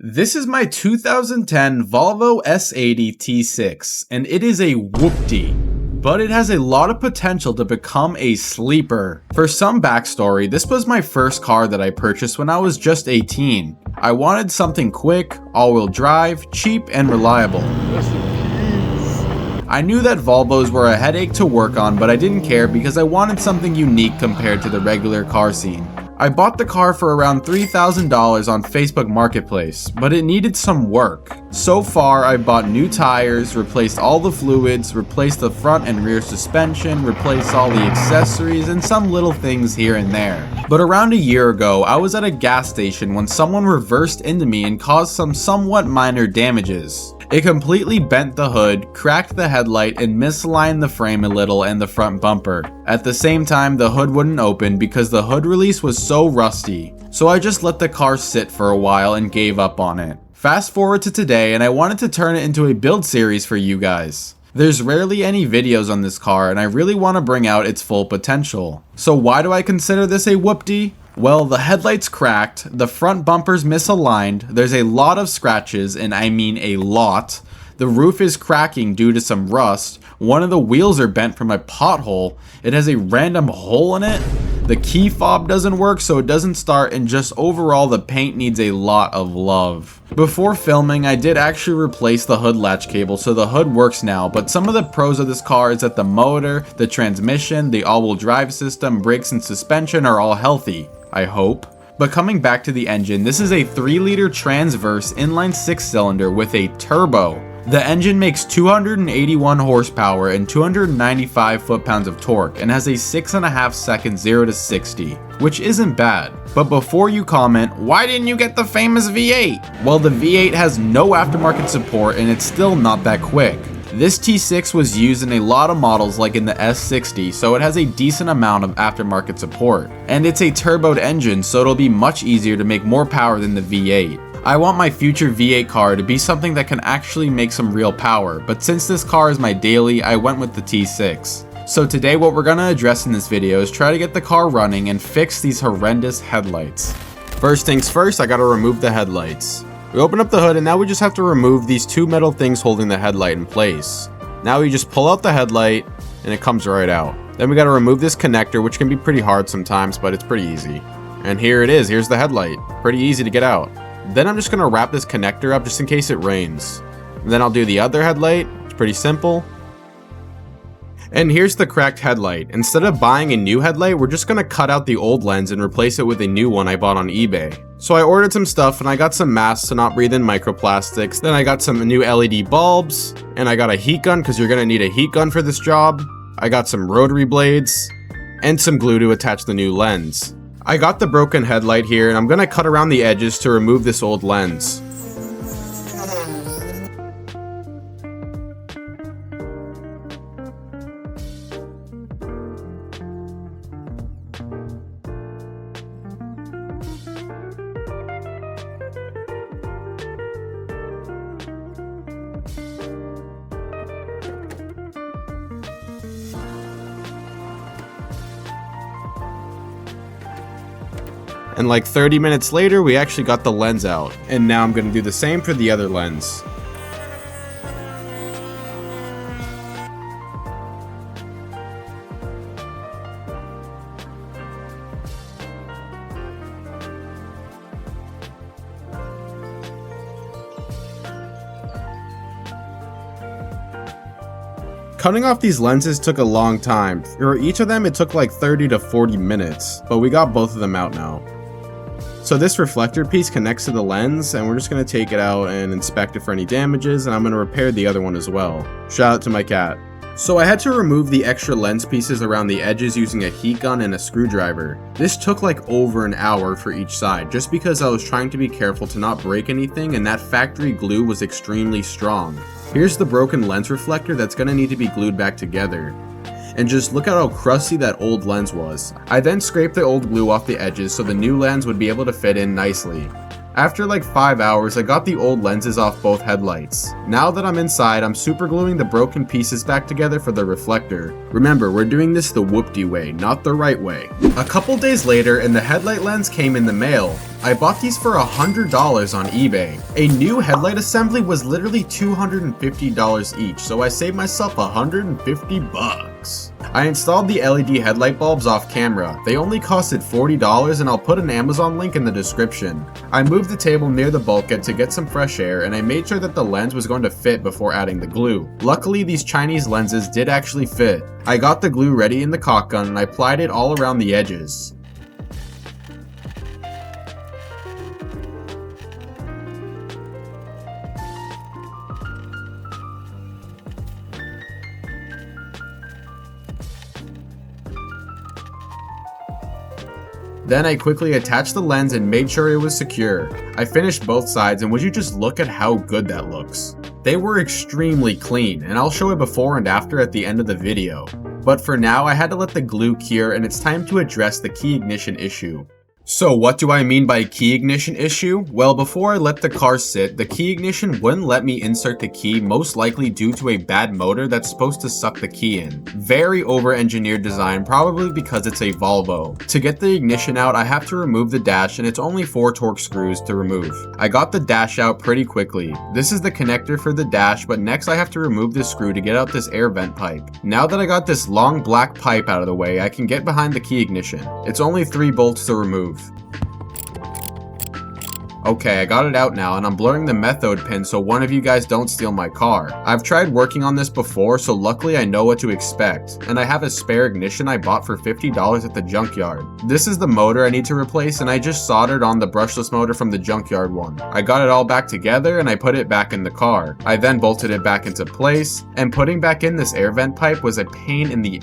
This is my 2010 Volvo S80 T6, and it is a WHOOPTY, but it has a lot of potential to become a sleeper. For some backstory, this was my first car that I purchased when I was just 18. I wanted something quick, all-wheel drive, cheap, and reliable. I knew that Volvos were a headache to work on, but I didn't care because I wanted something unique compared to the regular car scene. I bought the car for around $3,000 on Facebook Marketplace, but it needed some work. So far, I bought new tires, replaced all the fluids, replaced the front and rear suspension, replaced all the accessories, and some little things here and there. But around a year ago, I was at a gas station when someone reversed into me and caused some somewhat minor damages. It completely bent the hood, cracked the headlight, and misaligned the frame a little and the front bumper. At the same time, the hood wouldn't open because the hood release was so rusty. So I just let the car sit for a while and gave up on it. Fast forward to today, and I wanted to turn it into a build series for you guys. There's rarely any videos on this car, and I really want to bring out its full potential. So why do I consider this a WHOOPTY? Well, the headlight's cracked, the front bumper's misaligned, there's a lot of scratches, and I mean a lot. The roof is cracking due to some rust, one of the wheels are bent from a pothole, it has a random hole in it, the key fob doesn't work so it doesn't start, and just overall the paint needs a lot of love. Before filming, I did actually replace the hood latch cable so the hood works now, but some of the pros of this car is that the motor, the transmission, the all-wheel drive system, brakes and suspension are all healthy. I hope. But coming back to the engine, this is a 3-liter transverse inline 6-cylinder with a turbo. The engine makes 281 horsepower and 295 foot-pounds of torque and has a 6.5 second 0 to 60, which isn't bad. But before you comment, why didn't you get the famous V8? Well, the V8 has no aftermarket support and it's still not that quick. This T6 was used in a lot of models like in the S60, so it has a decent amount of aftermarket support. And it's a turboed engine, so it'll be much easier to make more power than the V8. I want my future V8 car to be something that can actually make some real power, but since this car is my daily, I went with the T6. So today what we're going to address in this video is try to get the car running and fix these horrendous headlights. First things first, I gotta remove the headlights. We open up the hood and now we just have to remove these two metal things holding the headlight in place. Now we just pull out the headlight and it comes right out. Then we got to remove this connector, which can be pretty hard sometimes, but it's pretty easy. And here it is, here's the headlight. Pretty easy to get out. Then I'm just going to wrap this connector up just in case it rains. And then I'll do the other headlight, it's pretty simple. And here's the cracked headlight. Instead of buying a new headlight, we're just going to cut out the old lens and replace it with a new one I bought on eBay. So I ordered some stuff and I got some masks to not breathe in microplastics. Then I got some new LED bulbs and I got a heat gun because you're going to need a heat gun for this job. I got some rotary blades and some glue to attach the new lens. I got the broken headlight here and I'm going to cut around the edges to remove this old lens. And like 30 minutes later, we actually got the lens out. And now I'm going to do the same for the other lens. Cutting off these lenses took a long time. For each of them, it took like 30 to 40 minutes, but we got both of them out now. So this reflector piece connects to the lens and we're just going to take it out and inspect it for any damages, and I'm going to repair the other one as well. Shout out to my cat. So I had to remove the extra lens pieces around the edges using a heat gun and a screwdriver. This took like over an hour for each side just because I was trying to be careful to not break anything, and that factory glue was extremely strong. Here's the broken lens reflector that's going to need to be glued back together. And just look at how crusty that old lens was. I then scraped the old glue off the edges so the new lens would be able to fit in nicely. After like 5 hours, I got the old lenses off both headlights. Now that I'm inside, I'm super gluing the broken pieces back together for the reflector. Remember, we're doing this the WHOOPTY way, not the right way. A couple days later, and the headlight lens came in the mail. I bought these for $100 on eBay. A new headlight assembly was literally $250 each, so I saved myself $150. I installed the LED headlight bulbs off camera. They only costed $40 and I'll put an Amazon link in the description. I moved the table near the bulkhead to get some fresh air and I made sure that the lens was going to fit before adding the glue. Luckily, these Chinese lenses did actually fit. I got the glue ready in the caulk gun and I applied it all around the edges. Then I quickly attached the lens and made sure it was secure. I finished both sides and would you just look at how good that looks. They were extremely clean and I'll show it before and after at the end of the video. But for now I had to let the glue cure and it's time to address the key ignition issue. So what do I mean by key ignition issue? Well, before I let the car sit, the key ignition wouldn't let me insert the key, most likely due to a bad motor that's supposed to suck the key in. Very over-engineered design, probably because it's a Volvo. To get the ignition out, I have to remove the dash and it's only 4 Torx screws to remove. I got the dash out pretty quickly. This is the connector for the dash, but next I have to remove this screw to get out this air vent pipe. Now that I got this long black pipe out of the way, I can get behind the key ignition. It's only 3 bolts to remove. Okay, I got it out now and I'm blurring the method pin so one of you guys don't steal my car. I've tried working on this before, so luckily I know what to expect. And I have a spare ignition I bought for $50 at the junkyard. This is the motor I need to replace and I just soldered on the brushless motor from the junkyard one. I got it all back together and I put it back in the car. I then bolted it back into place, and putting back in this air vent pipe was a pain in the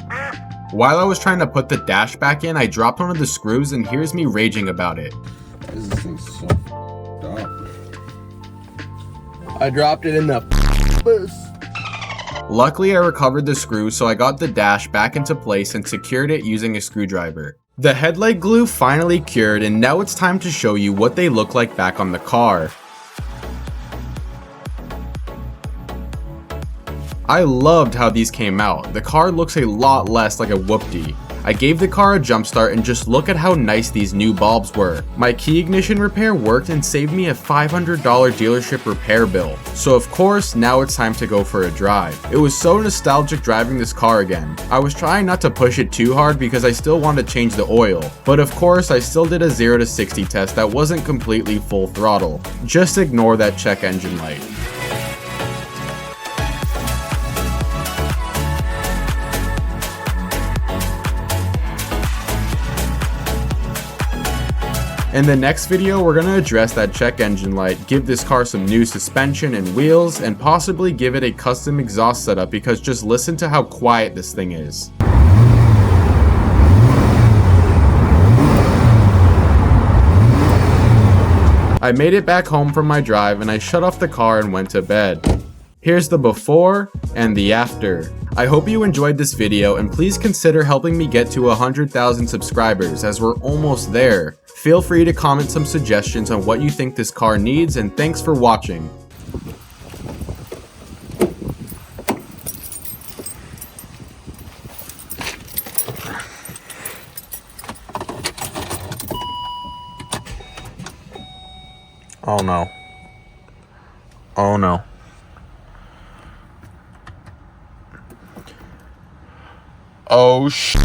While I was trying to put the dash back in, I dropped one of the screws and here's me raging about it. This thing so f***ed up. I dropped it in the bus. Luckily, I recovered the screw, so I got the dash back into place and secured it using a screwdriver. The headlight glue finally cured, and now it's time to show you what they look like back on the car. I loved how these came out. The car looks a lot less like a WHOOPTY. I gave the car a jump start and just look at how nice these new bulbs were. My key ignition repair worked and saved me a $500 dealership repair bill. So of course, now it's time to go for a drive. It was so nostalgic driving this car again. I was trying not to push it too hard because I still wanted to change the oil. But of course, I still did a 0 to 60 test that wasn't completely full throttle. Just ignore that check engine light. In the next video, we're going to address that check engine light, give this car some new suspension and wheels, and possibly give it a custom exhaust setup because just listen to how quiet this thing is. I made it back home from my drive and I shut off the car and went to bed. Here's the before and the after. I hope you enjoyed this video and please consider helping me get to 100,000 subscribers as we're almost there. Feel free to comment some suggestions on what you think this car needs, and thanks for watching. Oh no. Oh no. Oh sh**.